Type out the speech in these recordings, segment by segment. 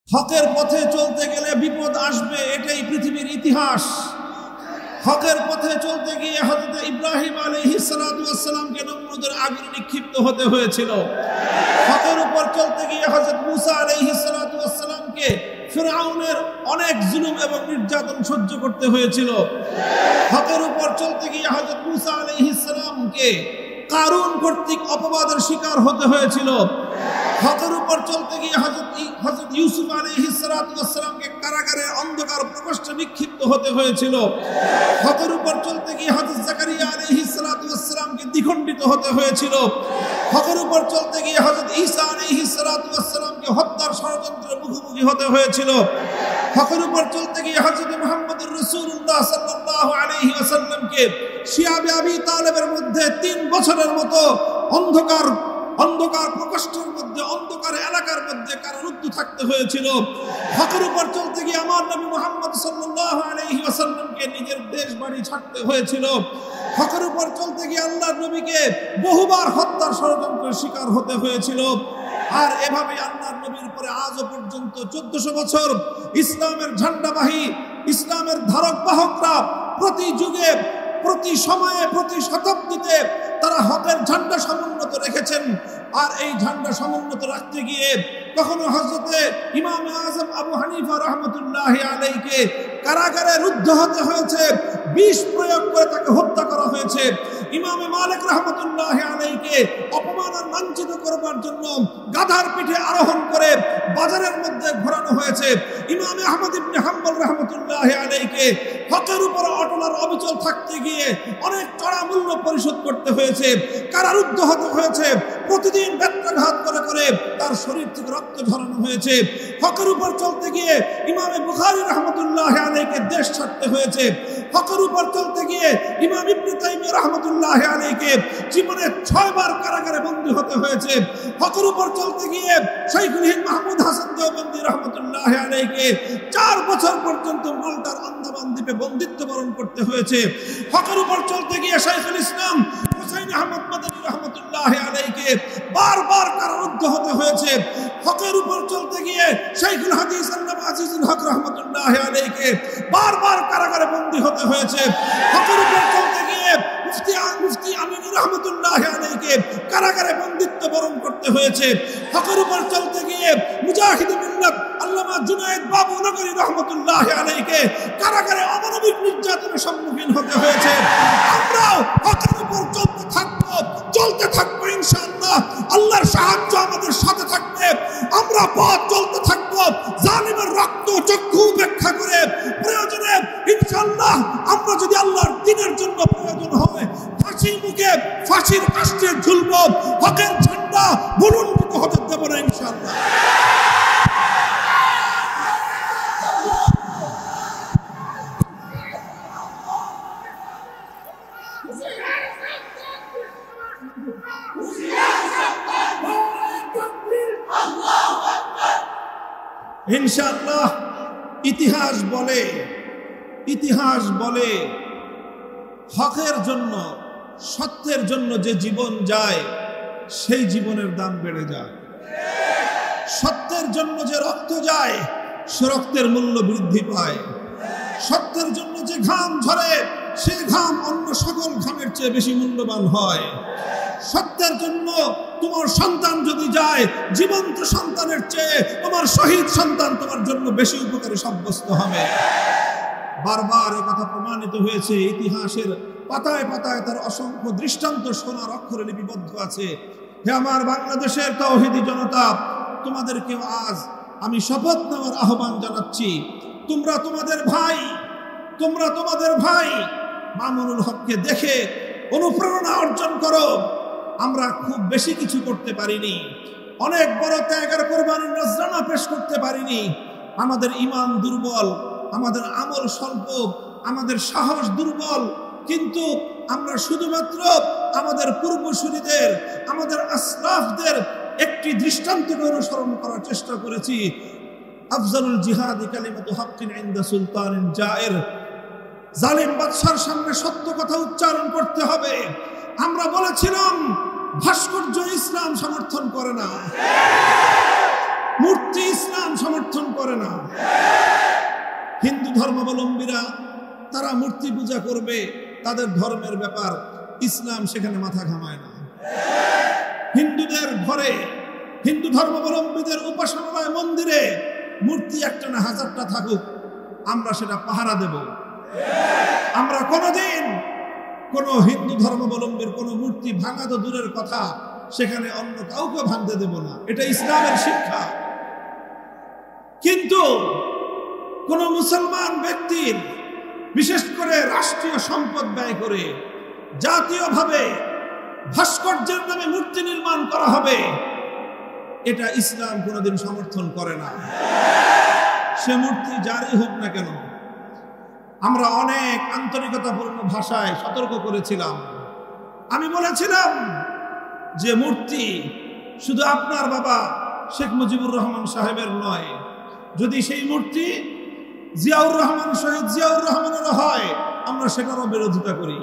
হকের পথে চলতে গেলে বিপদ আসবে, এটাই পৃথিবীর ইতিহাস। হকের পথে চলতে গিয়ে হযরত ইব্রাহিম আলাইহিস সালাতু ওয়াস সালামকে নমরুদের আগুনে নিক্ষিপ্ত হতে হয়েছিল। হকের উপর চলতে গিয়ে হযরত মুসা আলাইহিস সালাতু ওয়াস সালামকে ফিরআউনের অনেক জুলুম এবং নির্যাতন সহ্য করতে হয়েছিল। হকের উপর চলতে গিয়ে হযরত মুসা আলাইহিস সালামকে কারুন কর্তৃক অপবাদের শিকার হতে হয়েছিল। হকের উপর চলতে গিয়ে হযরত ইউসুফ আলাইহিস সালাতু ওয়াস সালামকে কারাগারের অন্ধকার প্রকোষ্ঠে নিক্ষিপ্ত হতে হয়েছিল। হকের উপর চলতে গিয়ে হযরত জাকারিয়া আলাইহিস সালাতু ওয়াস সালামকে দ্বিখণ্ডিত হতে হয়েছিল। হকের উপর চলতে গিয়ে হযরত ঈসা আলাইহিস সালাতু ওয়াস সালামকে হত্যার ষড়যন্ত্রের মুখোমুখি হতে হয়েছিল। হকের উপর চলতে গিয়ে হযরত মুহাম্মদুর রাসূলুল্লাহ সাল্লাল্লাহু আলাইহি ওয়াসাল্লামকে শিয়াবে আবি তালেবের মধ্যে 3 বছরের মতো অন্ধকার প্রকোষ্ঠের মধ্যে, অন্ধকার এলাকার মধ্যে কারারুদ্ধ থাকতে হয়েছিল। হকের উপর চলতে গিয়ে আমার নবী মুহাম্মদ সাল্লাল্লাহু আলাইহি ওয়াসাল্লামকে নিজের দেশ বাড়ি ছাড়তে হয়েছিল। হকের উপর চলতে গিয়ে আল্লাহর নবীকে বহুবার হত্যার ষড়যন্ত্রের শিকার হতে হয়েছিল। আর এভাবে আল্লাহর নবীর পরে আজও পর্যন্ত 1400 বছর ইসলামের ঝান্ডাবাহী, ইসলামের ধারক বাহকরা প্রতি যুগে, প্রতি সময়ে, প্রতি শতাব্দীতে তারা হকের ঝান্ডা সমুন্নত রেখেছেন। আর এই ঝান্ডা সমুন্নত রাখতে গিয়ে কখনো হযরতে ইমাম আযম আবু হানিফা রাহমাতুল্লাহি আলাইহিকে কারাগারে রুদ্ধ হতে হয়েছে, বিষ প্রয়োগ করে তাকে হত্যা করা হয়েছে। ইমাম মালিক রাহমাতুল্লাহি আলাইহিকে অপমান আর লাঞ্ছিত করবার জন্য গাধার পিঠে আরোহণ করে বাজারের মধ্যে ঘোরানো হয়েছে। ইমাম আহমদ ইবনে হাম্বল রাহমাতুল্লাহি আলাইহিকে হকের উপর অটল আর অবিচল থাকতে গিয়ে অনেক চড়া মূল্য পরিশোধ করতে হয়েছে, কারারুদ্ধ হতে হয়েছে, প্রতিদিন ব্যত্রাঘাত করে করে তার শরীর থেকে রক্ত ঝরানো হয়েছে। হকের উপর চলতে গিয়ে ইমাম বুখারী রাহমাতুল্লাহি আলাইহিকে দেশ ছাড়তে হয়েছে। হকের উপর চলতে গিয়ে ইমাম ইবনে তাইমিয়া রাহমাতুল্লাহি আলাইহিকে জীবনে 6 বার কারাগারে বন্দী হতে হয়েছে। হকের উপর চলতে গিয়ে শাইখুল হিন্দ মাহমুদ হাসান দেওবন্দি রাহমাতুল্লাহি আলাইহিকে 4 বছর পর্যন্ত মাল্টার আন্দামান দ্বীপে বন্দিত্ব বরণ করতে হয়েছে। হকের উপর চলতে গিয়ে শাইখুল ইসলাম হুসাইন আহমদ মাদানী রাহমাতুল্লাহি আলাইহিকে বারবার কারারুদ্ধ হতে হয়েছে। হকের উপর চলতে গিয়ে শাইখুল হাদিস আল্লামা আজিজুল হক রাহমাতুল্লাহি আলাইহিকে বারবার কারাগারে বন্দী হতে হয়েছে। হকের উপর চলতে গিয়ে মুফতি আমিন রাহমাতুল্লাহি আলাইহিকে কারাগারে বন্দিত্ব বরণ করতে হয়েছে। হকের উপর চলতে গিয়ে মুজাহিদ মিল্লাত আল্লামা জুনায়েদ বাবু নগরী রাহমাতুল্লাহি আলাইহিকে কারাগারে অমানবিক নির্যাতনের সম্মুখীন হতে হয়েছে। আমরাও হকের উপর চলতে থাকবো ইনশাআল্লাহ। আল্লাহর সাহায্য আমাদের সাথে থাকবে। আমরা পথ চলতে থাকবো জালিমের রক্ত চক্ষু উপেক্ষা করে। প্রয়োজনে ইনশাআল্লাহ আমরা যদি আল্লাহর দ্বীনের জন্য প্রয়োজন হয় ফাঁসির মুখে, ফাঁসির কাষ্ঠে ঝুলবো। হকের ঝান্ডা বুলন্দিত হতে দেব না ইনশাআল্লাহ। ইনশাআল্লাহ। ইতিহাস বলে হকের জন্য, সত্যের জন্য যে জীবন যায় সেই জীবনের দাম বেড়ে যায়। সত্যের জন্য যে রক্ত যায় সে রক্তের মূল্য বৃদ্ধি পায়। সত্যের জন্য যে ঘাম ঝরে সে ঘাম অন্য সকল ঘামের চেয়ে বেশি মূল্যবান হয়। সত্যের জন্য তোমার সন্তান যদি যায়, জীবন্ত সন্তানের চেয়ে তোমার শহীদ সন্তান তোমার জন্য বেশি উপকারী সাব্যস্ত হবে। বারবার কথা প্রমাণিত হয়েছে। ইতিহাসের পাতায় পাতায় তার অসংখ্য দৃষ্টান্ত সোনার অক্ষরে লিপিবদ্ধ আছে। হে আমার বাংলাদেশের তাওহীদি জনতা, তোমাদেরকেও আজ আমি শপথ নেওয়ার আহ্বান জানাচ্ছি। তোমরা তোমাদের ভাই মামুনুল হককে দেখে অনুপ্রেরণা অর্জন করো। আমরা খুব বেশি কিছু করতে পারিনি, অনেক বড় ত্যাগের কোরবানির নজরানা পেশ করতে পারিনি। আমাদের ঈমান দুর্বল, আমাদের আমল স্বল্প, আমাদের সাহস দুর্বল। কিন্তু আমরা শুধুমাত্র আমাদের পূর্বসূরীদের, আমাদের আসলাফদের একটি দৃষ্টান্তকে অনুসরণ করার চেষ্টা করেছি। আফজালুল জিহাদি কালিমাতু হাক্কিন ইনদা সুলতানিন জায়ের। জালিম বাদশার সামনে সত্য কথা উচ্চারণ করতে হবে। আমরা বলেছিলাম ভাস্কর্য ইসলাম সমর্থন করে না। মূর্তি ইসলাম সমর্থন করে না। হিন্দু ধর্মাবলম্বীরা তারা মূর্তি পূজা করবে, তাদের ধর্মের ব্যাপার, ইসলাম সেখানে মাথা ঘামায় না। হিন্দুদের ঘরে, হিন্দু ধর্মাবলম্বীদের উপাসনালয় মন্দিরে মূর্তি একটা না হাজারটা থাকুক, আমরা সেটা পাহারা দেব। আমরা কোনোদিন কোন হিন্দু ধর্মাবলম্বীর কোন মূর্তি ভাঙা তো দূরের কথা, সেখানে অন্য কাউকে ভাঙতে দেব না, এটা ইসলামের শিক্ষা। কিন্তু কোন মুসলমান ব্যক্তির বিশেষ করে রাষ্ট্রীয় সম্পদ ব্যয় করে জাতীয়ভাবে ভাস্কর্যের নামে মূর্তি নির্মাণ করা হবে, এটা ইসলাম কোনোদিন সমর্থন করে না। সে মূর্তি যারই হোক না কেন। আমরা অনেক আন্তরিকতাপূর্ণ ভাষায় সতর্ক করেছিলাম। আমি বলেছিলাম যে মূর্তি শুধু আপনার বাবা শেখ মুজিবুর রহমান সাহেবের নয়, যদি সেই মূর্তি জিয়াউর রহমান, শহীদ জিয়াউর রহমানেরও হয়, আমরা সেটারও বিরোধিতা করি।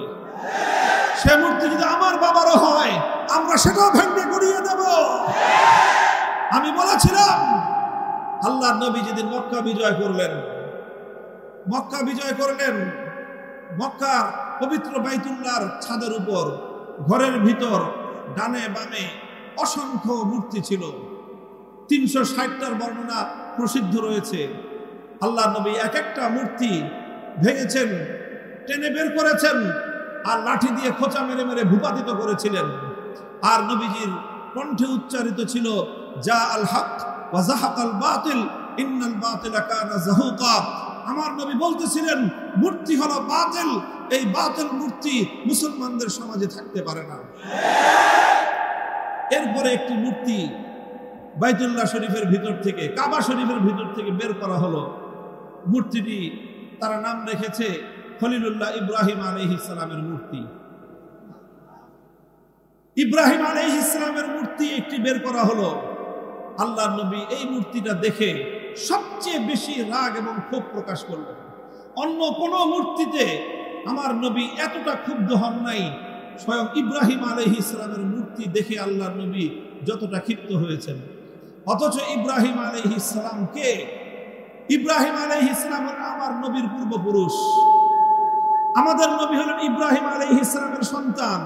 সে মূর্তি যদি আমার বাবারও হয়, আমরা সেটাও ভেঙে গুড়িয়ে দেব। আমি বলেছিলাম আল্লাহর নবী যেদিন মক্কা বিজয় করলেন, মক্কার পবিত্র বাইতুল্লাহর ছাদের উপর ঘরের ভিতর ডানে বামে অসংখ্য মূর্তি ছিল। 360টার বর্ণনা প্রসিদ্ধ রয়েছে। আল্লাহর নবী এক একটা মূর্তি ভেঙেছেন, টেনে বের করেছেন, আর লাঠি দিয়ে খোঁচা মেরে মেরে ভূপাতিত করেছিলেন। আর নবীজির কণ্ঠে উচ্চারিত ছিল যা আল হক ওয়া যাহাকাল বাতিল ইন্নাল বাতিলা কানা যাহুকা। আমার নবী বলতেছিলেন মূর্তি হলো বাতিল, এই বাতিল মূর্তি মুসলমানদের সমাজে থাকতে পারে না। এরপরে একটি মূর্তি বাইতুল্লাহ শরীফের ভিতর থেকে, কাবা শরীফের ভিতর থেকে বের করা হলো। মূর্তিটি তারা নাম রেখেছে খলিলুল্লাহ ইব্রাহিম আলাইহিস সালামের মূর্তি। ইব্রাহিম আলাইহিস সালামের মূর্তি একটি বের করা হলো। আল্লাহর নবী এই মূর্তিটা দেখে সবচেয়ে বেশি রাগ এবং ক্ষোভ প্রকাশ করলেন। অন্য কোনো মূর্তিতে আমার নবী এতটা ক্ষুব্ধ হন নাই, স্বয়ং ইব্রাহিম আলাইহিস সালামের মূর্তি দেখে আল্লাহর নবী যতটা ক্ষিপ্ত হয়েছেন। অথচ ইব্রাহিম আলাইহিস সালাম কে? ইব্রাহিম আলাইহিস সালাম আমার নবীর পূর্বপুরুষ। আমাদের নবী হলেন ইব্রাহিম আলাইহিস সালামের সন্তান।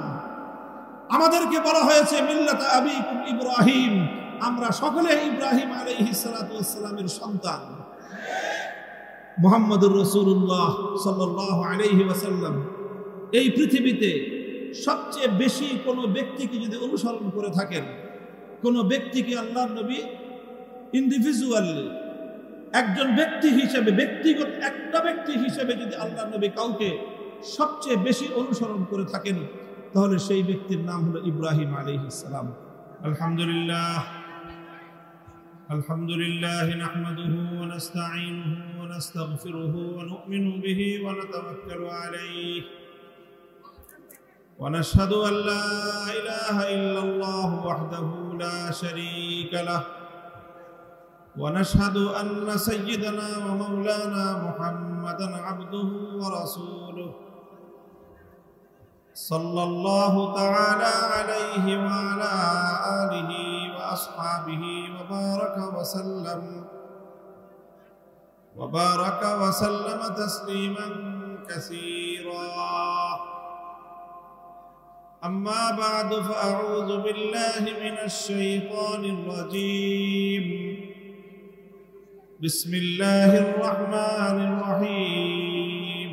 আমাদেরকে বলা হয়েছে মিল্লাত আবিকুম ইব্রাহিম, আমরা সকলে ইব্রাহিম আলাইহিস সালাতু ওয়াস সালামের সন্তান। মুহাম্মদুর রাসূলুল্লাহ সাল্লাল্লাহু আলাইহি ওয়াসাল্লাম এই পৃথিবীতে সবচেয়ে বেশি কোনো ব্যক্তিকে যদি অনুসরণ করে থাকেন, কোনো ব্যক্তিকে আল্লাহর নবী ইন্ডিভিজুয়ালি একজন ব্যক্তি হিসেবে, ব্যক্তিগত একটা ব্যক্তি হিসেবে যদি আল্লাহর নবী কাউকে সবচেয়ে বেশি অনুসরণ করে থাকেন, তাহলে সেই ব্যক্তির নাম হলো ইব্রাহিম আলাইহিস সালাম। আলহামদুলিল্লাহ আলহামদুলিল্লাহ নাহমাদুহু ওয়া নাস্তাঈনুহু ওয়া নাস্তাগফিরুহু ওয়া নু'মিনু বিহি ওয়া নাতাওয়াক্কালু আলাইহি ওয়া নাশহাদু আন লা ইলাহা ইল্লাল্লাহু ওয়াহদাহু লা শারীকা লাহু ওয়া নাশহাদু আন্না সাইয়্যিদানা ওয়া মাওলানা মুহাম্মাদান আবদুহু ওয়া রাসূলুহু সাল্লাল্লাহু তাআলা আলাইহি ওয়া আলা আলিহি ওয়া আসহাবিহি ওয়া বারাকা ওয়া সাল্লামা তাসলিমান কাসীরা। أما بعد فأعوذ بالله من الشيطان الرجيم. بسم الله الرحمن الرحيم.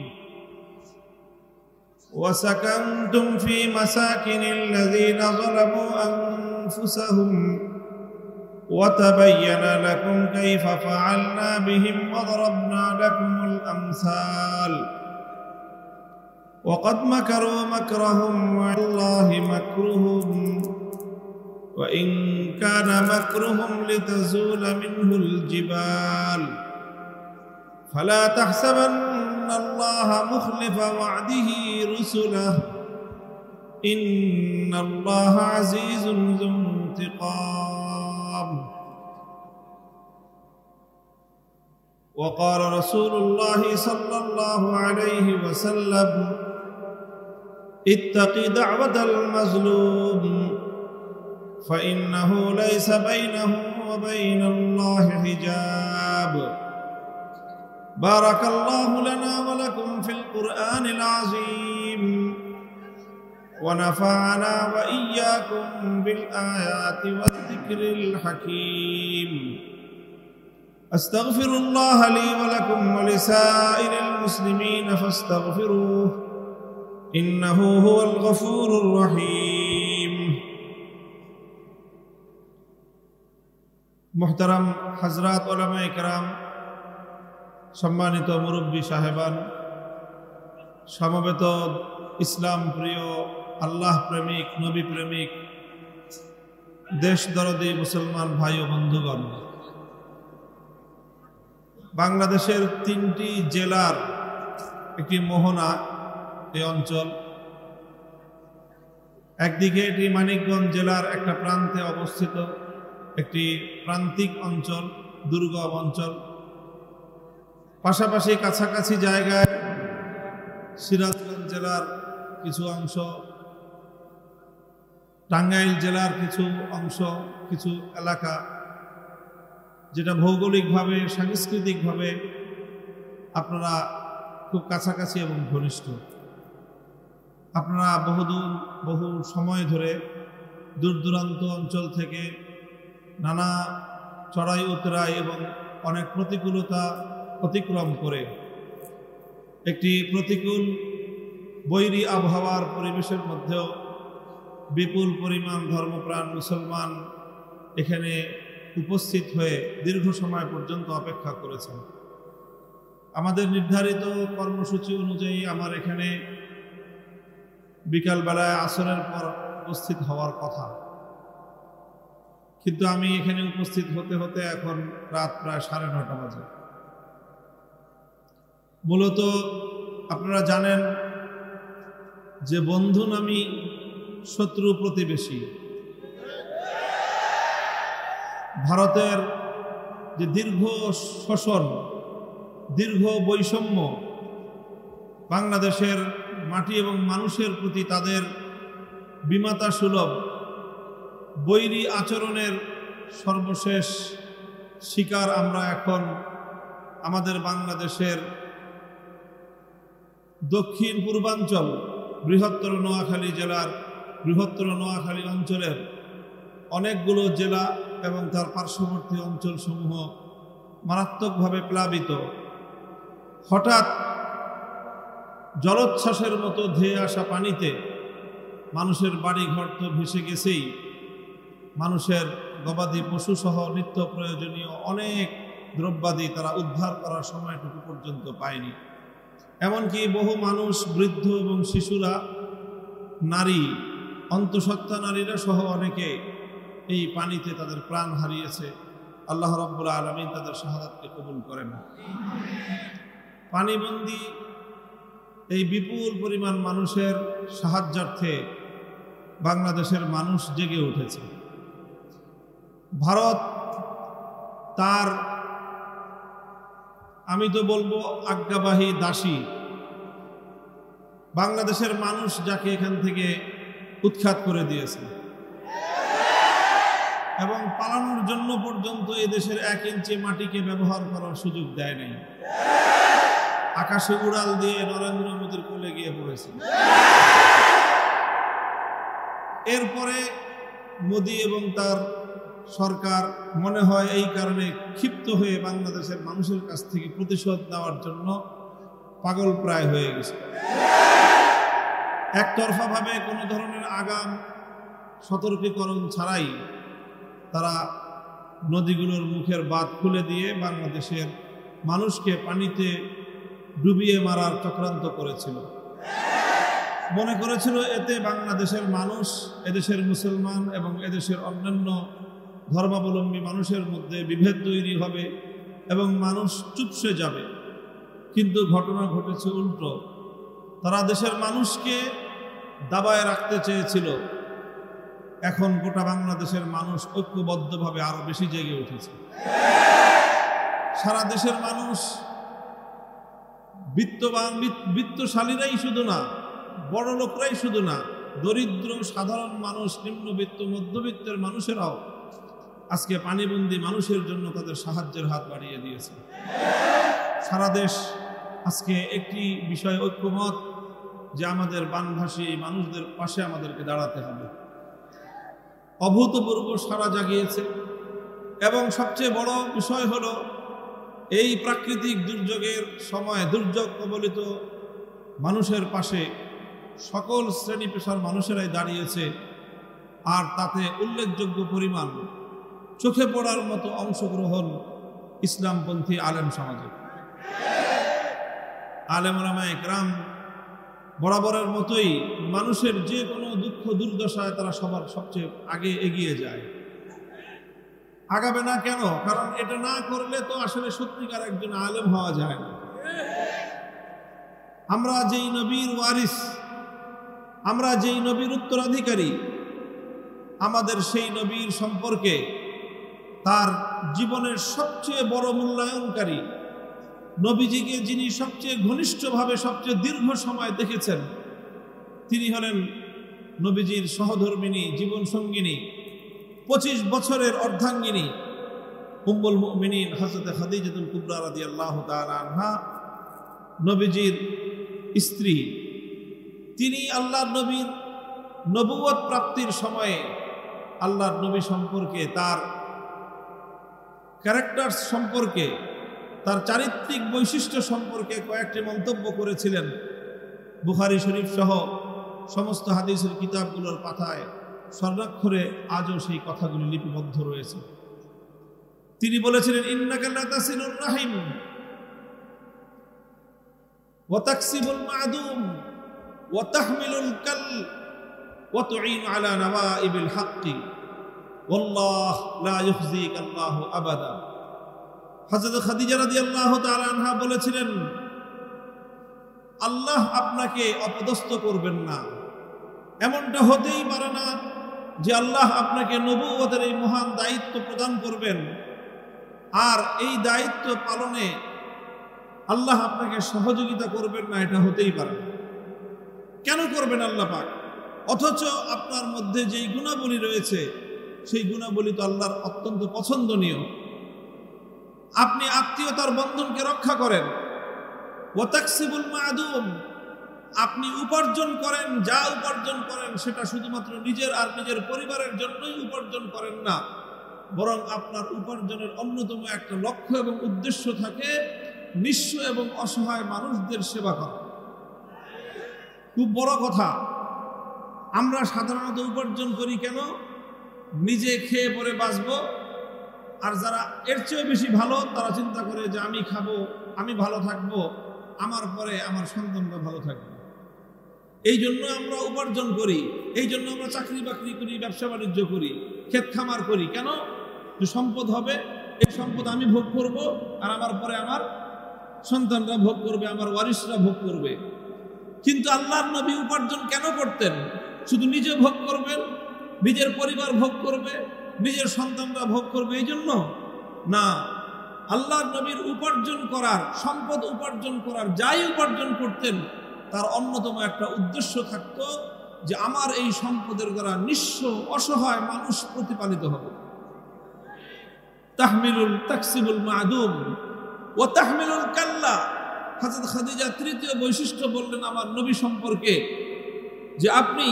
وسكنتم في مساكن الذين ظلموا أنفسهم وتبين لكم كيف فعلنا بهم وضربنا لكم الأمثال وقد مكروا مكرهم والله مكرهم وإن كان مكرهم لتزول منه الجبال فلا تحسبن الله مخلف وعده رسله إن الله عزيز ذو انتقام. وقال رسول الله صلى الله عليه وسلم اتق دعوة المظلوم فإنه ليس بينه وبين الله حجاب بارك الله لنا ولكم في القرآن العظيم ونفعنا وإياكم بالآيات والذكر الحكيم أستغفر الله لي ولكم ولسائر المسلمين فاستغفروه إنه هو الغفور الرحيم محترم حضرات علماء کرام সম্মানিত মুরব্বী সাহেবান সমবেত ইসলাম প্রিয় আল্লাহ প্রেমিক নবী প্রেমিক দেশ দরদী মুসলমান ভাই ও বন্ধুগণ বাংলাদেশের 3টি জেলার একটি মোহনা এই অঞ্চল একদিকে এটি মানিকগঞ্জ জেলার একটা প্রান্তে অবস্থিত একটি প্রান্তিক অঞ্চল দুর্গম অঞ্চল পাশাপাশি কাছাকাছি জায়গায় সিরাজগঞ্জ জেলার কিছু অংশ টাঙ্গাইল জেলার কিছু অংশ কিছু এলাকা যেটা ভৌগোলিকভাবে সাংস্কৃতিকভাবে আপনারা খুব কাছাকাছি এবং ঘনিষ্ঠ আপনারা বহু সময় ধরে দূর দূরান্ত অঞ্চল থেকে নানা চড়াই উতরাই এবং অনেক প্রতিকূলতা অতিক্রম করে একটি প্রতিকূল বৈরী আবহাওয়ার পরিবেশের মধ্যেও বিপুল পরিমাণ ধর্মপ্রাণ মুসলমান এখানে উপস্থিত হয়ে দীর্ঘ সময় পর্যন্ত অপেক্ষা করেছেন আমাদের নির্ধারিত কর্মসূচি অনুযায়ী আমার এখানে বিকালবেলায় আসরের পর উপস্থিত হওয়ার কথা কিন্তু আমি এখানে উপস্থিত হতে হতে এখন রাত প্রায় 9:30 বাজে মূলত আপনারা জানেন যে বন্ধু নামী শত্রু প্রতিবেশী ভারতের যে দীর্ঘ শোষণ দীর্ঘ বৈষম্য বাংলাদেশের মাটি এবং মানুষের প্রতি তাদের বিমাতা সুলভ বৈরী আচরণের সর্বশেষ শিকার আমরা এখন আমাদের বাংলাদেশের দক্ষিণ পূর্বাঞ্চল বৃহত্তর নোয়াখালী জেলার বৃহত্তর নোয়াখালী অঞ্চলের অনেকগুলো জেলা এবং তার পার্শ্ববর্তী অঞ্চলসমূহ মারাত্মকভাবে প্লাবিত হঠাৎ জলোচ্ছ্বাসের মতো ধেয়ে আসা পানিতে মানুষের বাড়িঘর তো ভেসে গেছেই মানুষের গবাদি পশুসহ নিত্য প্রয়োজনীয় অনেক দ্রব্যাদি তারা উদ্ধার করার সময়টুকু পর্যন্ত পায়নি এমনকি বহু মানুষ বৃদ্ধ এবং শিশুরা নারী অন্তঃসত্ত্বা নারীরা সহ অনেকে এই পানিতে তাদের প্রাণ হারিয়েছে আল্লাহ রাব্বুল আলামিন তাদের শাহাদাতকে কবুল করেন পানিবন্দী এই বিপুল পরিমাণ মানুষের সাহায্যার্থে বাংলাদেশের মানুষ জেগে উঠেছে ভারত তার আমি তো বলবো আজ্ঞাবাহী দাসী বাংলাদেশের মানুষ যাকে এখান থেকে উৎখাত করে দিয়েছে এবং পালানোর জন্য পর্যন্ত এই দেশের 1 ইঞ্চি মাটিকে ব্যবহার করার সুযোগ দেয় নাই আকাশে উড়াল দিয়ে নরেন্দ্র মোদীর কোলে গিয়ে পড়েছে এরপরে মোদী এবং তার সরকার মনে হয় এই কারণে ক্ষিপ্ত হয়ে বাংলাদেশের মানুষের কাছ থেকে প্রতিশোধ নেওয়ার জন্য পাগল প্রায় হয়ে গেছে একতরফাভাবে কোনো ধরনের আগাম সতর্কীকরণ ছাড়াই তারা নদীগুলোর মুখের বাঁধ খুলে দিয়ে বাংলাদেশের মানুষকে পানিতে ডুবিয়ে মারার চক্রান্ত করেছিল মনে করেছিল এতে বাংলাদেশের মানুষ এদেশের মুসলমান এবং এদেশের অন্যান্য ধর্মাবলম্বী মানুষের মধ্যে বিভেদ তৈরি হবে এবং মানুষ চুপসে যাবে কিন্তু ঘটনা ঘটেছে উল্টো তারা দেশের মানুষকে দাবায় রাখতে চেয়েছিল এখন গোটা বাংলাদেশের মানুষ ঐক্যবদ্ধভাবে আরো বেশি জেগে উঠেছে সারা দেশের মানুষ বিত্তশালীরাই শুধু না বড় লোকরাই শুধু না দরিদ্র সাধারণ মানুষ নিম্নবিত্ত মধ্যবিত্তের মানুষেরাও আজকে পানিবন্দী মানুষের জন্য তাদের সাহায্যের হাত বাড়িয়ে দিয়েছে। সারা দেশ আজকে একটি বিষয় ঐক্যমত যে আমাদের বানভাসী মানুষদের পাশে আমাদেরকে দাঁড়াতে হবে। অভূতপূর্ব সাড়া জাগিয়েছে এবং সবচেয়ে বড় বিষয় হলো এই প্রাকৃতিক দুর্যোগের সময় দুর্যোগ কবলিত মানুষের পাশে সকল শ্রেণী পেশার মানুষেরাই দাঁড়িয়েছে, আর তাতে উল্লেখযোগ্য পরিমাণ চোখে পড়ার মতো অংশগ্রহণ ইসলামপন্থী আলেম সমাজে। আলেম ওলামায়ে কেরাম বরাবরের মতোই মানুষের যে কোনো দুঃখ দুর্দশায় তারা সবার সবচেয়ে আগে এগিয়ে যায়। আগাবে না কেন? কারণ এটা না করলে তো আসলে সত্যিকার একজন আলেম হওয়া যায় না। আমরা যেই নবীর ওয়ারিস, আমরা যেই নবীর উত্তরাধিকারী, আমাদের সেই নবীর সম্পর্কে তার জীবনের সবচেয়ে বড় মূল্যায়নকারী, নবীজিকে যিনি সবচেয়ে ঘনিষ্ঠভাবে সবচেয়ে দীর্ঘ সময় দেখেছেন, তিনি হলেন নবীজির সহধর্মিণী, জীবন সঙ্গিনী, 25 বছরের অর্ধাঙ্গিনী উম্মুল মুমিনিন হযরত খাদিজাতুল কুবরা রাদিয়াল্লাহু তাআলা আনহা, নবীজির স্ত্রী। তিনি আল্লাহর নবীর নবুয়ত প্রাপ্তির সময়ে আল্লাহর নবী সম্পর্কে, তার ক্যারেক্টার সম্পর্কে, তার চারিত্রিক বৈশিষ্ট্য সম্পর্কে কয়েকটি মন্তব্য করেছিলেন। বুখারী শরীফ সহ সমস্ত হাদিসের কিতাবগুলোর পাতায় স্বর্ণাক্ষরে আজও সেই কথাগুলি লিপিবদ্ধ রয়েছে। তিনি বলেছিলেন, ইন্নাকা লা তাসিলুর রাহিম ওয়া তাকসিবুল মা'দুম ওয়া তাহমিলুল কাল ওয়া তুঈনু আলা নাওয়াইবিল হাক্কি ওয়াল্লাহ লা ইউখজিকা আল্লাহু আবাদা। হযরত খাদিজা রাদিয়াল্লাহু তাআলা আনহা বলেছিলেন, আল্লাহ আপনাকে অপদস্থ করবেন না। এমনটা হতেই পারে না যে আল্লাহ আপনাকে নবুয়তের এই মহান দায়িত্ব প্রদান করবেন, আর এই দায়িত্ব পালনে আল্লাহ আপনাকে সহযোগিতা করবেন না। এটা হতেই পারে না। কেন করবেন আল্লাহ পাক? অথচ আপনার মধ্যে যেই গুণাবলী রয়েছে সেই গুণাবলী তো আল্লাহর অত্যন্ত পছন্দনীয়। আপনি আত্মীয়তার বন্ধনকে রক্ষা করেন, ওয়া তাকসিবুল মা'দুম, আপনি উপার্জন করেন, যা উপার্জন করেন সেটা শুধুমাত্র নিজের আর নিজের পরিবারের জন্যই উপার্জন করেন না, বরং আপনার উপার্জনের অন্যতম একটা লক্ষ্য এবং উদ্দেশ্য থাকে নিঃস্ব এবং অসহায় মানুষদের সেবা করা। খুব বড় কথা। আমরা সাধারণত উপার্জন করি কেন? নিজে খেয়ে পরে বাঁচবো, আর যারা এর চেয়ে বেশি ভালো তারা চিন্তা করে যে আমি খাবো, আমি ভালো থাকবো, আমার পরে আমার সন্তানরা ভালো থাকবে। এই জন্য আমরা উপার্জন করি, এই জন্য আমরা চাকরি বাকরি করি, ব্যবসা বাণিজ্য করি, ক্ষেত খামার করি। কেন? যে সম্পদ হবে, এই সম্পদ আমি ভোগ করব, আর আমার পরে আমার সন্তানরা ভোগ করবে, আমার ওয়ারিসরা ভোগ করবে। কিন্তু আল্লাহর নবী উপার্জন কেন করতেন? শুধু নিজে ভোগ করবেন, নিজের পরিবার ভোগ করবে, নিজের সন্তানরা ভোগ করবে এই জন্য না। আল্লাহর নবীর উপার্জন করার, সম্পদ উপার্জন করার, যাই উপার্জন করতেন তার অন্যতম একটা উদ্দেশ্য থাকতো যে আমার এই সম্পদের দ্বারা নিঃস্ব অসহায় মানুষ প্রতিপালিত হবে। তাকসিবুল মা'দুম ওয়া তাহমিলুল কাল্লা। হযরত খাদিজা তৃতীয় বৈশিষ্ট্য বললেন আমার নবী সম্পর্কে যে আপনি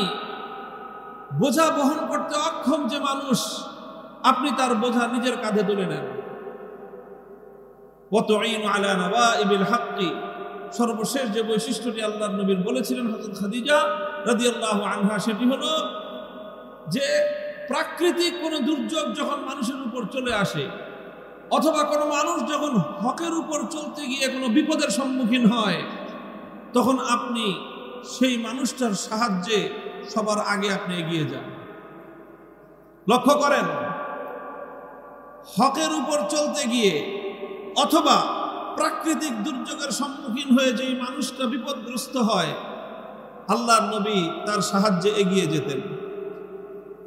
বোঝা বহন করতে অক্ষম যে মানুষ, আপনি তার বোঝা নিজের কাঁধে তুলে নেন। ওয়া তুঈনু আলা নাওয়াইবিল হাক্কি। সর্বশেষ যে বৈশিষ্ট্যটি আল্লাহর নবীর বলেছিলেন হযরত খাদিজা রাদিয়াল্লাহু আনহা, সেটি হলো যে প্রাকৃতিক কোনো দুর্যোগ যখন মানুষের উপর চলে আসে, অথবা কোনো মানুষ যখন হকের উপর চলতে গিয়ে কোনো বিপদের সম্মুখীন হয়, তখন আপনি সেই মানুষটার সাহায্যে সবার আগে আপনি এগিয়ে যান। লক্ষ্য করেন, হকের উপর চলতে গিয়ে অথবা প্রাকৃতিক দুর্যোগের সম্মুখীন হয়ে যেই মানুষটা বিপদগ্রস্ত হয়, আল্লাহর নবী তার সাহায্যে এগিয়ে যেতেন।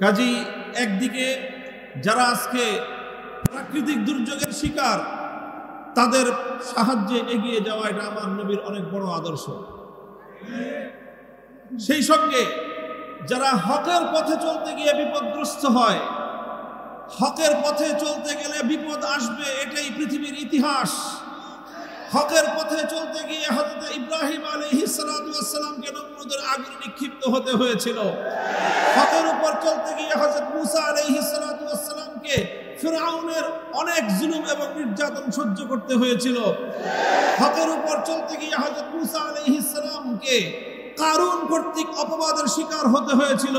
কাজেই একদিকে যারা আজকে প্রাকৃতিক দুর্যোগের শিকার, তাদের সাহায্যে এগিয়ে যাওয়া এটা আমার নবীর অনেক বড় আদর্শ। সেই সঙ্গে যারা হকের পথে চলতে গিয়ে বিপদগ্রস্ত হয়, হকের পথে চলতে গেলে বিপদ আসবে, এটাই পৃথিবীর ইতিহাস। হকের পথে চলতে গিয়ে হযরত ইব্রাহিম আলাইহিস সালাতু ওয়াস সালামকে নমরুদের আগুনে নিক্ষিপ্ত হতে হয়েছিল। হকের উপর চলতে গিয়ে হযরত মুসা আলাইহিস সালাতু ওয়াস সালামকে ফিরআউনের অনেক জুলুম এবং নির্যাতন সহ্য করতে হয়েছিল। হকের উপর চলতে গিয়ে হযরত মুসা আলাইহিস সালামকে কারুন কর্তৃক অপবাদের শিকার হতে হয়েছিল।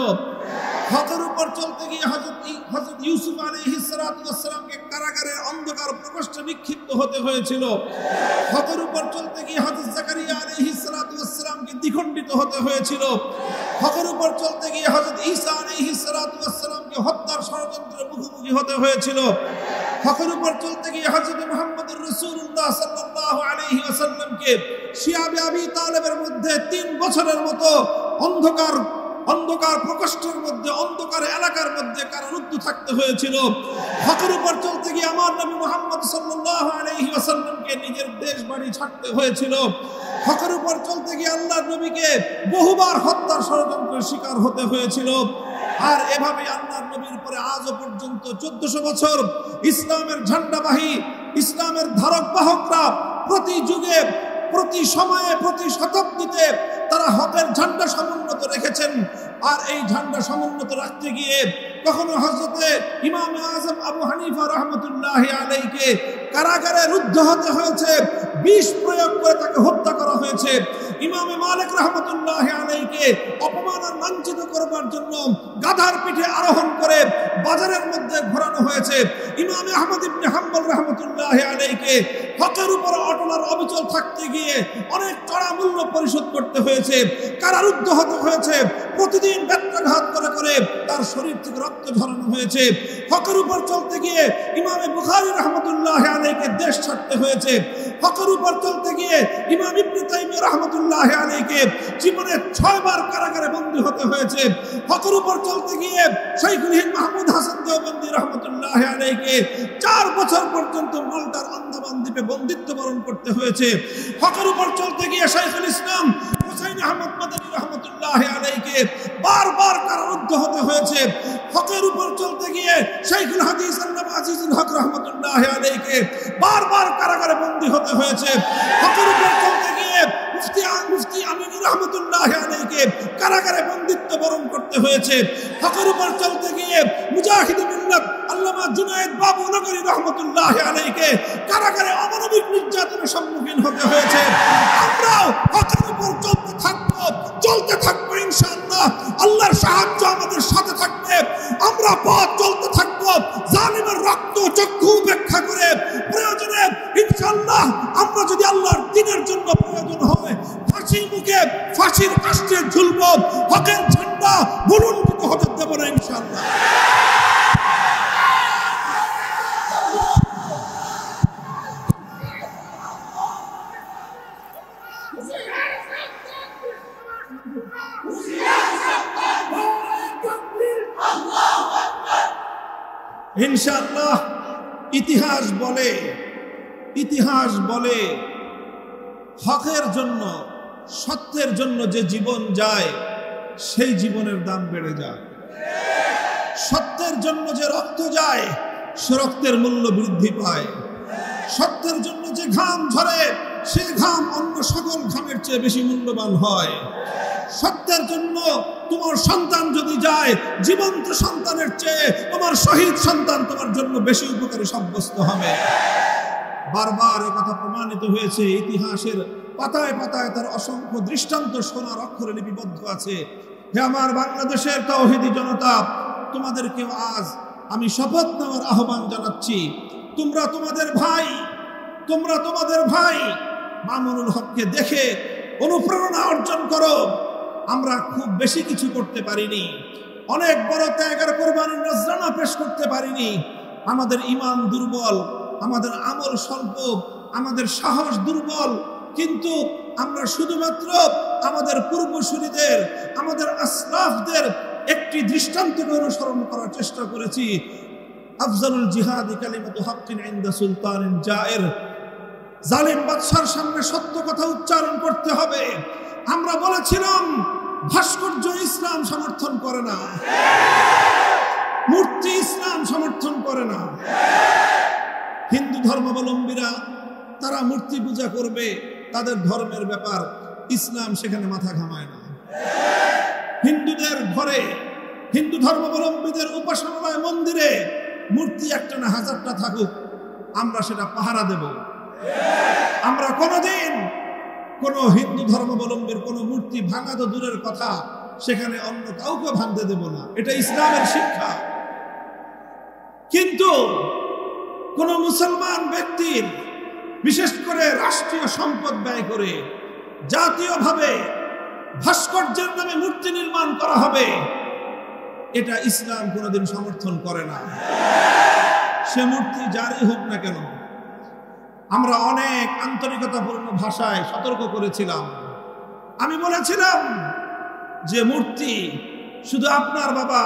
হকের উপর চলতে গিয়ে হযরত ইউসুফ আলাইহিস সালাতু ওয়াস সালামকে কারাগারের অন্ধকার প্রকোষ্ঠে নিক্ষিপ্ত হতে হয়েছিল। হকের উপর চলতে গিয়ে হযরত জাকারিয়া আলাইহিস সালাতু ওয়াস সালামকে দ্বিখণ্ডিত হতে হয়েছিল। হকের উপর চলতে গিয়ে হযরত ঈসা আলাইহিস সালাতু ওয়াস সালামকে হত্যার ষড়যন্ত্রের মুখোমুখি হতে হয়েছিল। হকের উপর চলতে গিয়ে হযরত মুহাম্মদুর রাসূলুল্লাহ সাল্লাল্লাহু আলাইহি ওয়াসাল্লামকে শিয়াবে আবি তালেবের মধ্যে 3 বছরের মতো অন্ধকার প্রকোষ্ঠের মধ্যে, অন্ধকার এলাকার মধ্যে কারারুদ্ধ থাকতে হয়েছিল। হকের উপর চলতে গিয়ে আমার নবী মুহাম্মদ সাল্লাল্লাহু আলাইহি ওয়াসাল্লামকে নিজের দেশ বাড়ি ছাড়তে হয়েছিল। হকের উপর চলতে গিয়ে আল্লাহর নবীকে বহুবার হত্যার ষড়যন্ত্রের শিকার হতে হয়েছিল। আর এভাবে আল্লাহর নবীর উপরে আজও পর্যন্ত 1400 বছর ইসলামের ঝান্ডাবাহী, ইসলামের ধারক বাহকরা প্রতি যুগে, প্রতি সময়ে, প্রতি শতাব্দীতে তারা হকের ঝান্ডা সমুন্নত রেখেছেন। আর এই ঝান্ডা সমুন্নত রাখতে গিয়ে কখনো হযরতে ইমাম আযম আবু হানিফা রাহমাতুল্লাহি আলাইহিকে কারাগারে রুদ্ধ হতে হয়েছে, বিষ প্রয়োগ করে তাকে হত্যা করা হয়েছে। ইমাম মালিক রাহমাতুল্লাহি আলাইহিকে অপমান আর লাঞ্ছিত করবার জন্য গাধার পিঠে আরোহণ করে বাজারের মধ্যে ঘোরানো হয়েছে। ইমাম আহমদ ইবনে হাম্বল রাহমাতুল্লাহি আলাইহিকে হকের উপর অটল আর অবিচল থাকতে গিয়ে অনেক চড়া মূল্য পরিশোধ করতে হয়েছে, কারারুদ্ধ হতে হয়েছে, প্রতিদিন ব্যত্রাঘাত করে করে তার শরীর থেকে রক্ত ঝরানো হয়েছে। হকের উপর চলতে গিয়ে ইমাম বুখারী রাহমাতুল্লাহি আলাইহিকে দেশ ছাড়তে হয়েছে। হকের উপর চলতে গিয়ে ইমাম ইবনে তাইমিয়া রাহমাতুল্লাহি আলাইহিকে জীবনে 6 বার কারাগারে বন্দী হতে হয়েছে। হকের উপর চলতে গিয়ে শাইখুল হিন্দ মাহমুদ হাসান দেওবন্দি রাহমাতুল্লাহি আলাইহিকে 4 বছর পর্যন্ত মাল্টার আন্দামান দ্বীপে বন্দিত্ব বরণ করতে হয়েছে। হকের উপর চলতে গিয়ে শাইখুল ইসলাম হুসাইন আহমদ মাদানী রাহমাতুল্লাহি আলাইহিকে বারবার কারারুদ্ধ হতে হয়েছে। হকের উপর চলতে গিয়ে শাইখুল হাদিস আল্লামা আজিজুল হক রাহমাতুল্লাহি আলাইহিকে বারবার কারাগারে বন্দী হতে হয়েছে। হকের উপর চলতে গিয়ে মুফতি আমিন রাহমাতুল্লাহি আলাইহিকে কারাগারে বন্দিত্ব বরণ করতে হয়েছে। হকের উপর চলতে গিয়ে মুজাহিদ মিল্লাত আল্লামা জুনায়েদ বাবু নগরী রাহমাতুল্লাহি আলাইহিকে কারাগারে অমানবিক নির্যাতনের সম্মুখীন হতে হয়েছে। আমরাও হকের উপর চলতে থাকবো ইনশাআল্লাহ। আল্লাহর সাহায্য আমাদের সাথে থাকবে। আমরা পথ চলতে থাকবো জালিমের রক্ত চক্ষু উপেক্ষা করে। প্রয়োজনে ইনশাআল্লাহ আমরা যদি আল্লাহর দ্বীনের জন্য প্রয়োজন হয় ফাঁসির মুখে, ফাঁসির কাষ্ঠে ঝুলবো, হকের ঝান্ডা বুলন্দিত হতে দেব না ইনশাআল্লাহ। ইনশাআল্লাহ ইতিহাস বলে হকের জন্য, সত্যের জন্য যে জীবন যায় সেই জীবনের দাম বেড়ে যায়। সত্যের জন্য যে রক্ত যায় সে রক্তের মূল্য বৃদ্ধি পায়। সত্যের জন্য যে ঘাম ঝরে সে ঘাম অন্য সকল ঘামের চেয়ে বেশি মূল্যবান হয়। সত্যের জন্য তোমার সন্তান যদি যায়, জীবন্ত সন্তানের চেয়ে তোমার শহীদ সন্তান তোমার জন্য বেশি উপকারী সাব্যস্ত হবে। বারবার কথা প্রমাণিত হয়েছে। ইতিহাসের পাতায় পাতায় তার অসংখ্য দৃষ্টান্ত সোনার অক্ষরে লিপিবদ্ধ আছে। হে আমার বাংলাদেশের তাওহীদি জনতা, তোমাদেরকে আজ আমি শপথ নেওয়ার আহ্বান জানাচ্ছি। তোমরা তোমাদের ভাই মামুনুল হককে দেখে অনুপ্রেরণা অর্জন করো। আমরা খুব বেশি কিছু করতে পারিনি, অনেক বড় ত্যাগের কোরবানির নজরানা পেশ করতে পারিনি। আমাদের ঈমান দুর্বল, আমাদের আমল স্বল্প, আমাদের সাহস দুর্বল, কিন্তু আমরা শুধুমাত্র আমাদের পূর্বসূরীদের, আমাদের আসলাফদের একটি দৃষ্টান্তকে অনুসরণ করার চেষ্টা করেছি। আফজালুল জিহাদি কালিমাতু হাক্কিন ইনদা সুলতানিন জায়ের। জালিম বাদশার সামনে সত্য কথা উচ্চারণ করতে হবে। আমরা বলেছিলাম ভাস্কর্য ইসলাম সমর্থন করে না, মূর্তি ইসলাম সমর্থন করে না। হিন্দু ধর্মাবলম্বীরা তারা মূর্তি পূজা করবে, তাদের ধর্মের ব্যাপার, ইসলাম সেখানে মাথা ঘামায় না। হিন্দুদের ঘরে, হিন্দু ধর্মাবলম্বীদের উপাসনালয় মন্দিরে মূর্তি একটা না হাজারটা থাকুক, আমরা সেটা পাহারা দেব। আমরা কোনোদিন কোন হিন্দু ধর্মাবলম্বীর কোন মূর্তি ভাঙা তো দূরের কথা, সেখানে অন্য কাউকে ভাঙতে দেব না, এটা ইসলামের শিক্ষা। কিন্তু কোন মুসলমান ব্যক্তির বিশেষ করে রাষ্ট্রীয় সম্পদ ব্যয় করে জাতীয়ভাবে ভাস্কর্যের নামে মূর্তি নির্মাণ করা হবে, এটা ইসলাম কোনোদিন সমর্থন করে না। সে মূর্তি যারই হোক না কেন। আমরা অনেক আন্তরিকতাপূর্ণ ভাষায় সতর্ক করেছিলাম। আমি বলেছিলাম যে মূর্তি শুধু আপনার বাবা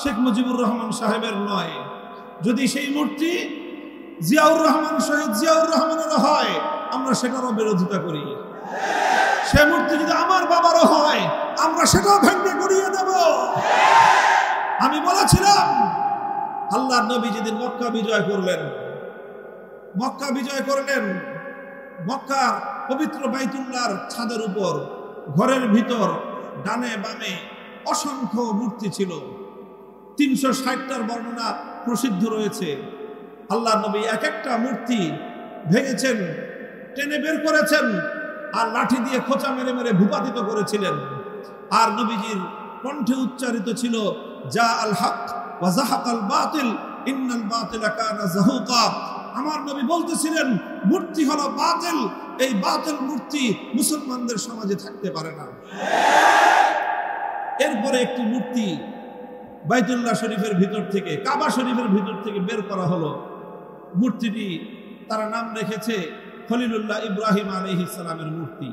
শেখ মুজিবুর রহমান সাহেবের নয়, যদি সেই মূর্তি জিয়াউর রহমান, শহীদ জিয়াউর রহমানেরও হয়, আমরা সেটারও বিরোধিতা করি। সে মূর্তি যদি আমার বাবারও হয়, আমরা সেটাও ভেঙে গুড়িয়ে দেব। আমি বলেছিলাম আল্লাহর নবী যেদিন মক্কা বিজয় করলেন, মক্কার পবিত্র বাইতুল্লাহর ছাদের উপর ঘরের ভিতর ডানে বামে অসংখ্য মূর্তি ছিল। 360টার বর্ণনা প্রসিদ্ধ রয়েছে। আল্লাহর নবী এক একটা মূর্তি ভেঙেছেন, টেনে বের করেছেন, আর লাঠি দিয়ে খোঁচা মেরে মেরে ভূপাতিত করেছিলেন। আর নবীজির কণ্ঠে উচ্চারিত ছিল যা আল হক ওয়া যাহাকাল বাতিল ইন্নাল বাতিলা কানা যাহুকা। আমার নবী বলতেছিলেন মূর্তি হলো বাতিল, এই বাতিল মূর্তি মুসলমানদের সমাজে থাকতে পারে না। এরপরে একটি মূর্তি বাইতুল্লাহ শরীফের ভিতর থেকে, কাবা শরীফের ভিতর থেকে বের করা হলো। মূর্তিটি তারা নাম রেখেছে খলিলুল্লাহ ইব্রাহিম আলাইহিস সালামের মূর্তি।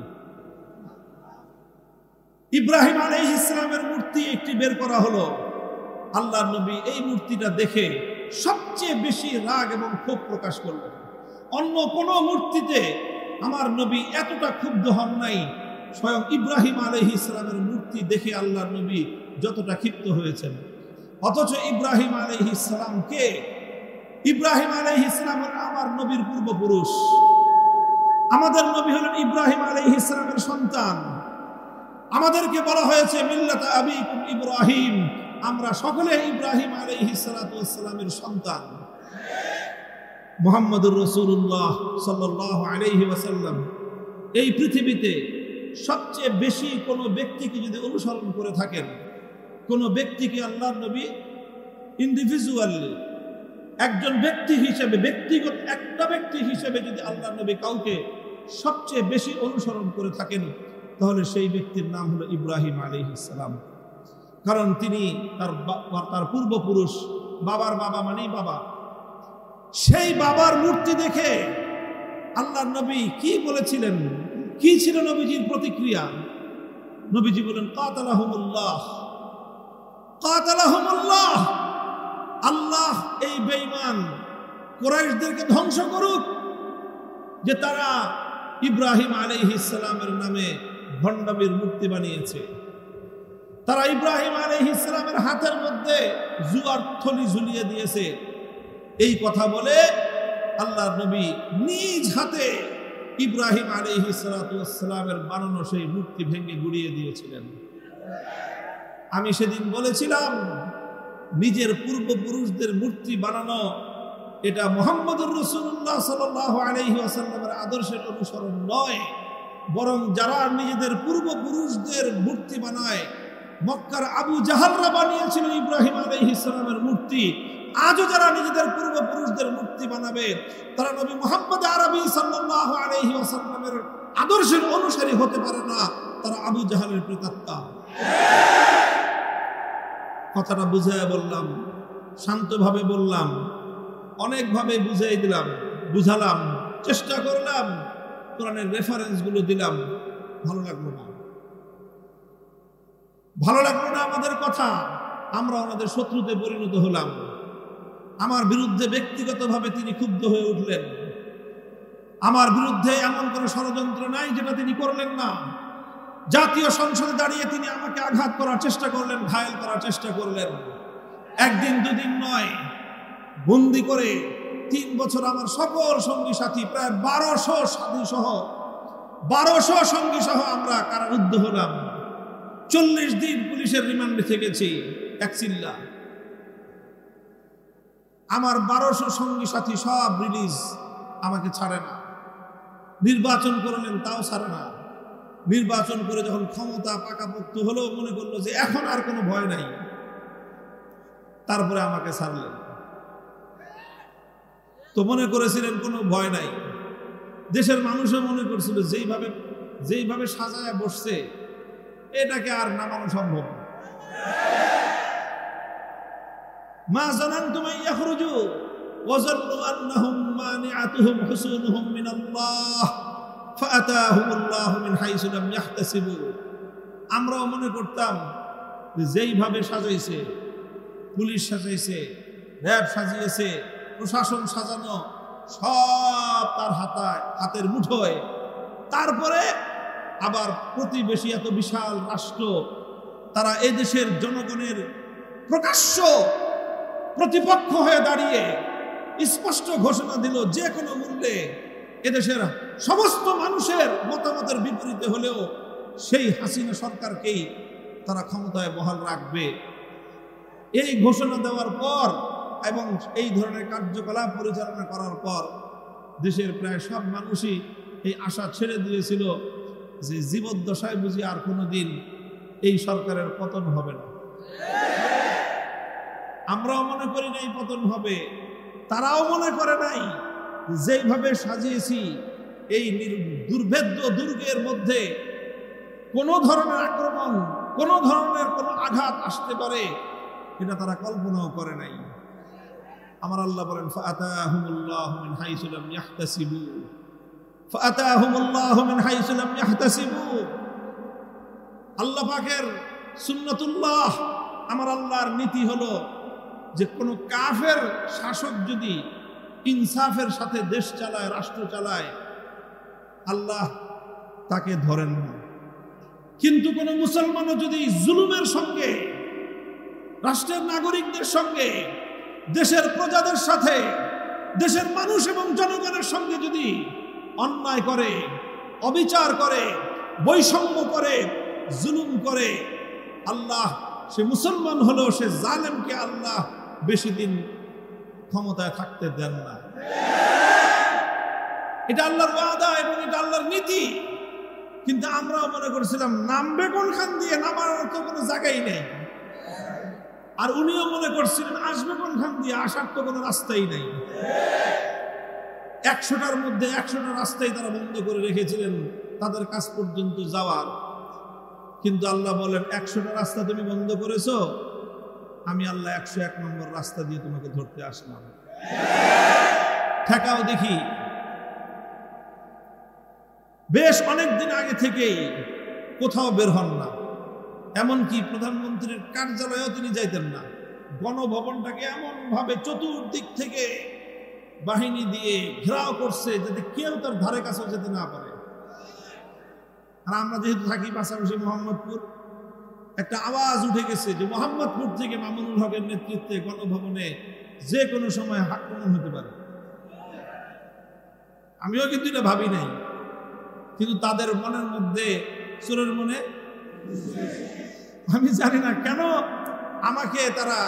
ইব্রাহিম আলাইহিস সালামের মূর্তি একটি বের করা হলো। আল্লাহর নবী এই মূর্তিটা দেখে সবচেয়ে বেশি রাগ এবং ক্ষোভ প্রকাশ করলেন। অন্য কোন মূর্তিতে আমার নবী এতটা ক্ষুব্ধ হন নাই, স্বয়ং ইব্রাহিম আলাইহিস সালামের মূর্তি দেখে আল্লাহর নবী যতটা ক্ষিপ্ত হয়েছেন। অথচ ইব্রাহিম আলাইহিস সালাম কে? ইব্রাহিম আলাইহিস সালাম আমার নবীর পূর্বপুরুষ। আমাদের নবী হলেন ইব্রাহিম আলাইহিস সালামের সন্তান। আমাদেরকে বলা হয়েছে মিল্লাতা আবিকুম ইব্রাহিম, আমরা সকলে ইব্রাহিম আলাইহিস সালাতু ওয়াস সালামের সন্তান। মুহাম্মদুর রাসূলুল্লাহ সাল্লাল্লাহু আলাইহি ওয়াসাল্লাম এই পৃথিবীতে সবচেয়ে বেশি কোনো ব্যক্তিকে যদি অনুসরণ করে থাকেন, কোনো ব্যক্তিকে আল্লাহর নবী ইন্ডিভিজুয়ালি একজন ব্যক্তি হিসেবে, ব্যক্তিগত একটা ব্যক্তি হিসেবে যদি আল্লাহর নবী কাউকে সবচেয়ে বেশি অনুসরণ করে থাকেন, তাহলে সেই ব্যক্তির নাম হলো ইব্রাহিম আলাইহিস সালাম। কারণ তিনি তার পূর্বপুরুষ, বাবার বাবা মানেই বাবা। সেই বাবার মূর্তি দেখে আল্লাহর নবী কি বলেছিলেন, কি ছিল নবীজির প্রতিক্রিয়া? নবীজি বলেন কাতালাহুমুল্লাহ, কাতালাহুমুল্লাহ, আল্লাহ এই বেঈমান কুরাইশদেরকে ধ্বংস করুক, যে তারা ইব্রাহিম আলাইহিস সালামের নামে ভণ্ডামির মূর্তি বানিয়েছে। তারা ইব্রাহিম আলাইহিস সালামের হাতের মধ্যে জুয়ার থলি ঝুলিয়ে দিয়েছে। এই কথা বলে আল্লাহর নবী নিজ হাতে ইব্রাহিম আলাইহিস সালামের বানানো সেই মূর্তি ভেঙে গুড়িয়ে দিয়েছিলেন। আমি সেদিন বলেছিলাম নিজের পূর্বপুরুষদের মূর্তি বানানো এটা মুহাম্মদুর রাসূলুল্লাহ সাল্লাল্লাহু আলাইহি ওয়াসাল্লামের আদর্শের অনুসরণ নয়, বরং যারা নিজেদের পূর্বপুরুষদের মূর্তি বানায়, মক্কার আবু জাহালরা বানিয়েছিল ইব্রাহিম আলাইহিস সালামের মূর্তি, আজও যারা নিজেদের পূর্বপুরুষদের মূর্তি বানাবে, তারা নবী মুহাম্মদ আরবি সাল্লাল্লাহু আলাইহি ওয়াসাল্লামের আদর্শের অনুসারী হতে পারে না, তারা আবু জাহালের প্রেতাত্মা। কথাটা বুঝায় বললাম, শান্তভাবে বললাম, অনেকভাবে বুঝাই দিলাম, বুঝালাম, চেষ্টা করলাম, কোরআনের রেফারেন্স গুলো দিলাম। ভালো লাগলো না, ভালো লাগলো না আমাদের কথা। আমরা ওনাদের শত্রুতে পরিণত হলাম। আমার বিরুদ্ধে ব্যক্তিগতভাবে তিনি ক্ষুব্ধ হয়ে উঠলেন। আমার বিরুদ্ধে এমন কোনো ষড়যন্ত্র নাই যেটা তিনি করলেন না। জাতীয় সংসদে দাঁড়িয়ে তিনি আমাকে আঘাত করার চেষ্টা করলেন, ঘায়েল করার চেষ্টা করলেন। একদিন দুদিন নয়, বন্দি করে 3 বছর আমার সকল সঙ্গী সাথী প্রায় 1200 সঙ্গী সহ আমরা কারারুদ্ধ হলাম। 40 দিন পুলিশের রিমান্ডে থেকেছি এক চিল্লা। আমার 1200 সঙ্গী সাথী সব রিলিজ, আমাকে ছাড়ে না। নির্বাচন করলেন, তাও ছাড়ে না। নির্বাচন করে যখন ক্ষমতা পাকাপোক্ত হলো, মনে করলো যে এখন আর কোনো ভয় নাই, তারপরে আমাকে ছাড়লেন। তো মনে করেছিলেন কোনো ভয় নাই। দেশের মানুষও মনে করছিল যেইভাবে সাজায়া বসছে এটাকে আর নামানো সম্ভব না। মা জানানতুম আন ইয়াখরুজু ওয়া যান্নু আন্নাহুম মানি'আতুহুম হুসুনুহুম মিনাল্লাহ ফাআতাহুমুল্লাহু মিন হাইসু লাম ইয়াহতাসিবু। আমরাও মনে করতাম যে যেইভাবে সাজাইছে, পুলিশ সাজাইছে, র‍্যাব সাজিয়েছে, প্রশাসন সাজানো, সব তার হাতের মুঠোয়। তারপরে আবার প্রতিবেশী এত বিশাল রাষ্ট্র, তারা এই দেশের জনগণের প্রকাশ্য প্রতিপক্ষ হয়ে দাঁড়িয়ে স্পষ্ট ঘোষণা দিল যে কোনো মূল্যে এদেশের সমস্ত মানুষের মতামতের বিপরীতে হলেও সেই হাসিনা সরকারকেই তারা ক্ষমতায় বহাল রাখবে। এই ঘোষণা দেওয়ার পর এবং এই ধরনের কার্যকলাপ পরিচালনা করার পর দেশের প্রায় সব মানুষই এই আশা ছেড়ে দিয়েছিল যে জীবদ্দশায় বুঝি আর কোনোদিন এই সরকারের পতন হবে না। আমরাও মনে করি নাই পতন হবে, তারাও মনে করে নাই। যেইভাবে সাজিয়েছি এই দুর্ভেদ্য দুর্গের মধ্যে কোনো ধরনের আক্রমণ, কোনো ধরনের কোনো আঘাত আসতে পারে, এটা তারা কল্পনাও করে নাই। আমার আল্লাহ বলেন ফাআতাহুমুল্লাহু মিন হাইসু লাম ইয়াহতাসিবু, ফাআতাহুমুল্লাহু মিন হাইসু লাম ইয়াহতাসিবু। আল্লাহ পাকের সুন্নাতুল্লাহ, আমার আল্লাহর নীতি হলো যে কোনো কাফের শাসক যদি ইনসাফের সাথে দেশ চালায়, রাষ্ট্র চালায়, আল্লাহ তাকে ধরেন না। কিন্তু কোনো মুসলমানও যদি জুলুমের সঙ্গে, রাষ্ট্রের নাগরিকদের সঙ্গে, দেশের প্রজাদের সাথে, দেশের মানুষ এবং জনগণের সঙ্গে যদি অন্যায় করে, অবিচার করে, বৈষম্য করে, জুলুম করে, আল্লাহ সে মুসলমান হলেও সে জালেমকে আল্লাহ বেশি দিন ক্ষমতায় থাকতে দেন না। এটা আল্লাহর ওয়াদা এবং এটা আল্লাহর নীতি। কিন্তু আমরাও মনে করেছিলাম নামবে কোনখান দিয়ে, নামার তো কোনো জায়গাই নেই। আর উনিও মনে করছিলেন আসবে কোনখান দিয়ে, আসার তো কোনো রাস্তাই নেই। 100টার মধ্যে 100টা রাস্তাই তারা বন্ধ করে রেখেছিলেন তাদের কাছ পর্যন্ত যাওয়ার। কিন্তু আল্লাহ বলেন 100টা রাস্তা তুমি বন্ধ করেছো, আমি আল্লাহ 101 নম্বর রাস্তা দিয়ে তোমাকে ধরতে আসলাম। ঠেকাও দেখি। বেশ অনেকদিন আগে থেকেই কোথাও বের হন না, এমনকি প্রধানমন্ত্রীর কার্যালয়েও তিনি যাইতেন না। গণভবনটাকে এমন ভাবে চতুর্দিক থেকে বাহিনী দিয়ে ঘেরাও করছে যাতে কেউ তার ধারে কাছেও যেতে না পারে। আর আমরা যেহেতু থাকি পাশাপাশি মোহাম্মদপুর, একটা আওয়াজ উঠে গেছে যে মোহাম্মদপুর থেকে মামুনুল হকের নেতৃত্বে গণভবনে যে কোনো সময় আক্রমণ হতে পারে। আমিও কিন্তু এটা ভাবি নাই, কিন্তু তাদের মনের মধ্যে, চোরের মনে, আমি জানি না কেন আমাকে তারা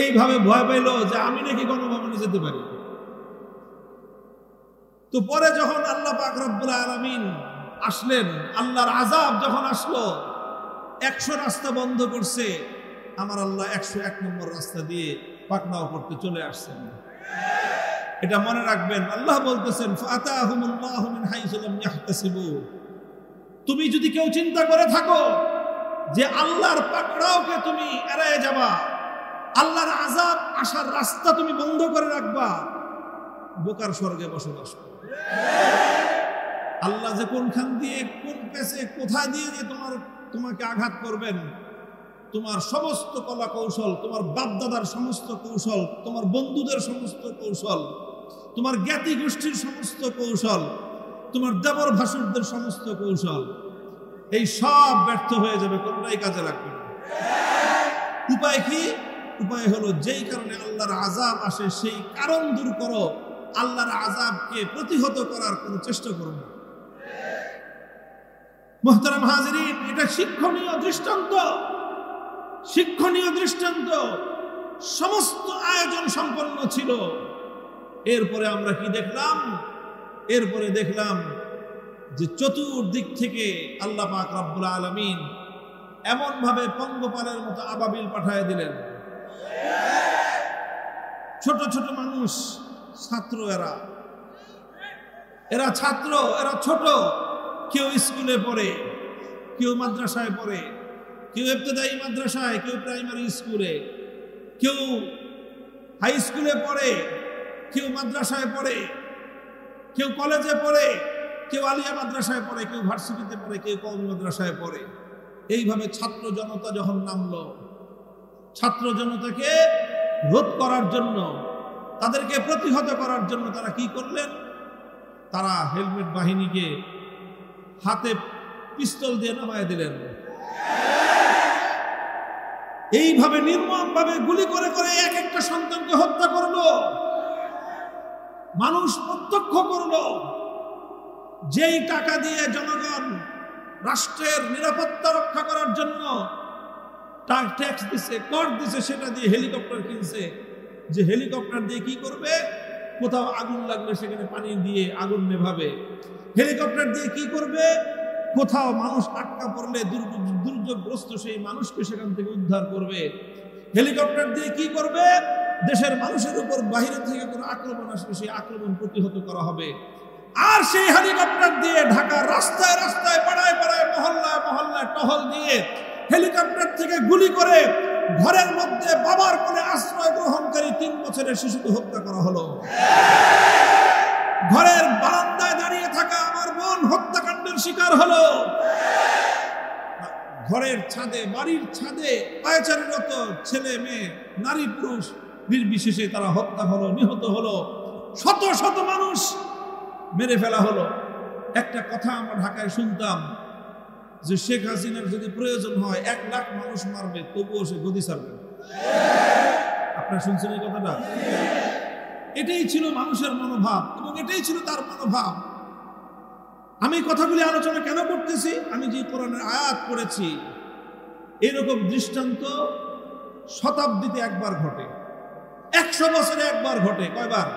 এইভাবে ভয় পাইল যে আমি নাকি গণভবনে যেতে পারি। তো পরে যখন আল্লাহ পাক রব্বুল আলামিন আসলেন, আল্লাহর আযাব যখন আসলো, 100 রাস্তা বন্ধ করছে, আমার আল্লাহ 101 নম্বর রাস্তা দিয়ে পাকড়াও করতে চলে আসছেন। এটা মনে রাখবেন। আল্লাহ বলতেছেন ফাআতাহুমুল্লাহু মিন হাইসু লাম ইয়াহতাসিবু। তুমি যদি কেউ চিন্তা করে থাকো যে আল্লাহর পাকড়াওকে তুমি এড়িয়ে যাবা, আল্লাহর আযাব আসার রাস্তা তুমি বন্ধ করে রাখবা, বোকার স্বর্গে বসবাস করো। আল্লাহ যে কোনখান দিয়ে, কোন পেছে, কোথায় দিয়ে যে তোমাকে আঘাত করবেন, তোমার সমস্ত কলা কৌশল, তোমার বাপদাদার সমস্ত কৌশল, তোমার বন্ধুদের সমস্ত কৌশল, তোমার জ্ঞাতি গোষ্ঠীর সমস্ত কৌশল, তোমার দেবর ভাসুরদের সমস্ত কৌশল, এই সব ব্যর্থ হয়ে যাবে, কোনটাই কাজে লাগবে না। উপায় কি? উপায় হলো যেই কারণে আল্লাহর আযাব আসে সেই কারণ দূর করো, আল্লাহর আযাবকে প্রতিহত করার কোনো চেষ্টা করো না। মুহতারাম হাজিরিন, এটা শিক্ষণীয় দৃষ্টান্ত, শিক্ষণীয় দৃষ্টান্ত। সমস্ত আয়োজন সম্পন্ন ছিল। এরপরে আমরা কি দেখলাম? এরপরে দেখলাম যে চতুর্দিক থেকে আল্লাহ পাক রব্বুল আলামিন এমন ভাবে পঙ্গপালের মতো আবাবিল পাঠায় দিলেন। ছোট ছোট মানুষ, ছাত্র, এরা ছাত্র, এরা ছোট। কেউ স্কুলে পড়ে, কেউ মাদ্রাসায় পড়ে, কেউ ইবতেদায়ী মাদ্রাসায়, কেউ প্রাইমারি স্কুলে, কেউ হাই স্কুলে পড়ে, কেউ মাদ্রাসায় পড়ে, কেউ কলেজে পড়ে, কেউ আলিয়া মাদ্রাসায় পড়ে, কেউ ভার্সিটিতে পড়ে, কেউ কওমি মাদ্রাসায় পড়ে। এইভাবে ছাত্র জনতা যখন নামলো, ছাত্র জনতাকে রোধ করার জন্য, তাদেরকে প্রতিহত করার জন্য তারা কি করলেন? তারা হেলমেট বাহিনীকে হাতে পিস্তল দিয়ে নামায় দিলেন। এইভাবে নির্মমভাবে গুলি করে করে এক একটা সন্তানকে হত্যা করলো। মানুষ প্রত্যক্ষ করলো। যেই টাকা দিয়ে জনগণ রাষ্ট্রের নিরাপত্তা রক্ষা করার জন্য ট্যাক্স দিছে, কর দিছে, সেটা দিয়ে হেলিকপ্টার কিনছে। যে হেলিকপ্টার দিয়ে কি করবে? কোথাও আগুন লাগলে সেখানে পানি দিয়ে আগুন নেভাবে। হেলিকপ্টার দিয়ে কি করবে? কোথাও মানুষ আটকা পড়লে দুর্যোগগ্রস্ত সেই মানুষকে সেখান থেকে উদ্ধার করবে। হেলিকপ্টার দিয়ে কি করবে? দেশের মানুষের উপর বাহিরে থেকে কোনো আক্রমণ আসবে, সেই আক্রমণ প্রতিহত করা হবে। আর সেই হেলিকপ্টার দিয়ে ঢাকার রাস্তায় রাস্তায়, পাড়ায় পাড়ায়, মহল্লায় মহল্লায় টহল দিয়ে হেলিকপ্টার থেকে গুলি করে ঘরের মধ্যে বাবার কোলে আশ্রয় গ্রহণকারী 3 বছরের শিশুকে হত্যা করা হলো। ঘরের বারান্দায় দাঁড়িয়ে থাকা আমার বোন হত্যাকাণ্ডের শিকার হলো। ঘরের ছাদে, বাড়ির ছাদে পায়চারীরত ছেলে মেয়ে, নারী পুরুষ নির্বিশেষে তারা হত্যা হলো, নিহত হলো। শত শত মানুষ মেরে ফেলা হলো। একটা কথা আমরা ঢাকায় শুনতাম যে শেখ হাসিনার যদি প্রয়োজন হয় 1 লাখ মানুষ মারবে, তবুও সে গদি ছাড়বে। আপনারা শুনছেন এই কথাটা? এটাই ছিল মানুষের মনোভাব এবং এটাই ছিল তার মনোভাব। আমি কথাগুলি আলোচনা কেন করতেছি? আমি যে কোরআনের আয়াত পড়েছি, এরকম দৃষ্টান্ত শতাব্দীতে একবার ঘটে, 100 বছরে একবার ঘটে। কয়বার?